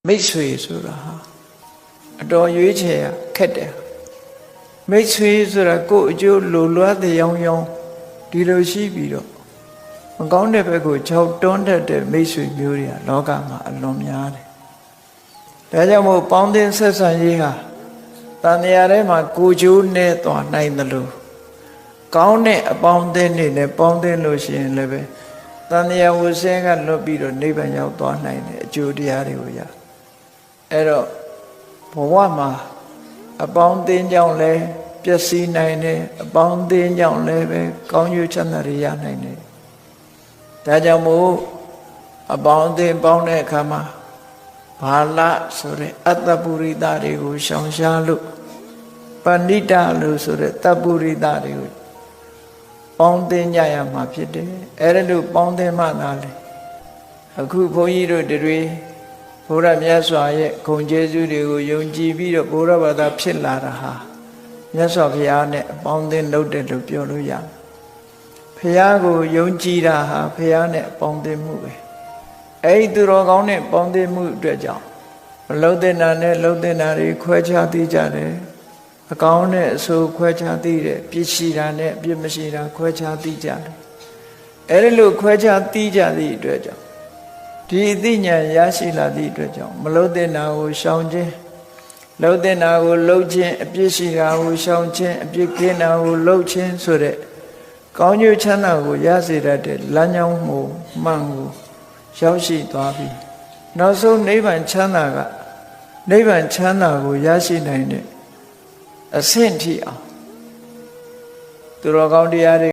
မိတ်ဆွေဆိုတာဟာအတော်ရွေးချယ်ရခက်တယ်မိတ်ဆွေဆိုတာကိုယ့်အကျိုးလိုလားတဲ့ရောင်ရောင်ဒီလိုရှိပြီးတော့မကောင်းတဲ့ဘက်ကိုခြောက်တွန်းတတ်တဲ့မိတ်ဆွေမျိုးတွေကလောကမှာအလွန်များတယ်ဒါကြောင့်မို့ပေါင်းသင်းဆက်ဆံရေးဟာတန်မြာထဲမှာကိုကျိုးနဲ့သွားနိုင်တယ်လို့ကောင်းတဲ့အပေါင်းအသင်းတွေနဲ့ပေါင်းသင်းလို့ရှိရင်လည်းပဲတန်မြာဝဆင်းကလွတ်ပြီးတော့နိဗ္ဗာန်ရောက်သွားနိုင်တဲ့အကျိုးတရားတွေကိုရအဲ့တော့ဘဝမှာအပေါင်းအသင်းကြောင့်လည်းပျက်စီးနိုင်တယ်အပေါင်းအသင်းကြောင့်လည်းပဲကောင်းကျိုးချမ်းသာတွေရနိုင်တယ်ဒါကြောင့်မို့အပေါင်းအသင်းပေါင်းတဲ့အခါမှာဘာလဆိုတဲ့အတ္တပုရိသတွေကိုရှောင်ရှားလို့ပဏိတလို့ဆိုတဲ့တပ္ပုရိသတွေကိုပေါင်းသင်းကြရမှာဖြစ်တယ်အဲ့ဒါလို့ပေါင်းသင်းမှသာလေအခုဘုန်းကြီးတို့တွေဘုရားမြတ်စွာရဲ့ဂုဏ်ကျေးဇူးတွေကိုယုံကြည်ပြီးတော့ဘုရားဘာသာဖြစ်လာတာဟာမြတ်စွာဘုရားနဲ့အပေါင်းသင်းလုပ်တယ်လို့ပြောလို့ရတယ်ဘုရားကိုယုံကြည်တာဟာဘုရားနဲ့အပေါင်းသင်းမှုပဲအဲ့ဒီသူတော်ကောင်းနဲ့ပေါင်းသင်းမှုအတွက်ကြောင့်မလုံတဲ့နာနဲ့လုံတဲ့နာတွေခွဲခြားသိကြတယ်အကောင်းနဲ့အဆိုးခွဲခြားသိတယ်ပြည့်ရှိတာနဲ့ပြည့်မရှိတာခွဲခြားသိကြတယ်အဲ့ဒီလိုခွဲခြားသိကြသည့်အတွက်ကြောင့်ဒီအသိဉာဏ်ရရှိလာသည့်အတွက်ကြောင့်မလုံတဲ့နာကိုရှောင်ခြင်းလုံတဲ့နာကိုလှုပ်ခြင်းအပြည့်ရှိတာကိုရှောင်ခြင်းအပြည့်ကင်းတာကိုလှုပ်ခြင်းဆိုတဲ့ကောင်းကျိုးချမ်းသာကိုရစေတတ်တဲ့လမ်းကြောင်းမှုမှန်ကိုရောက်ရှိသွားပြီနောက်ဆုံးနိဗ္ဗာန်ချမ်းသာကနိဗ္ဗာန်ချမ်းသာကိုရရှိနိုင်တဲ့အဆင့်ထိအောင်သူတော်ကောင်းတရားတွေ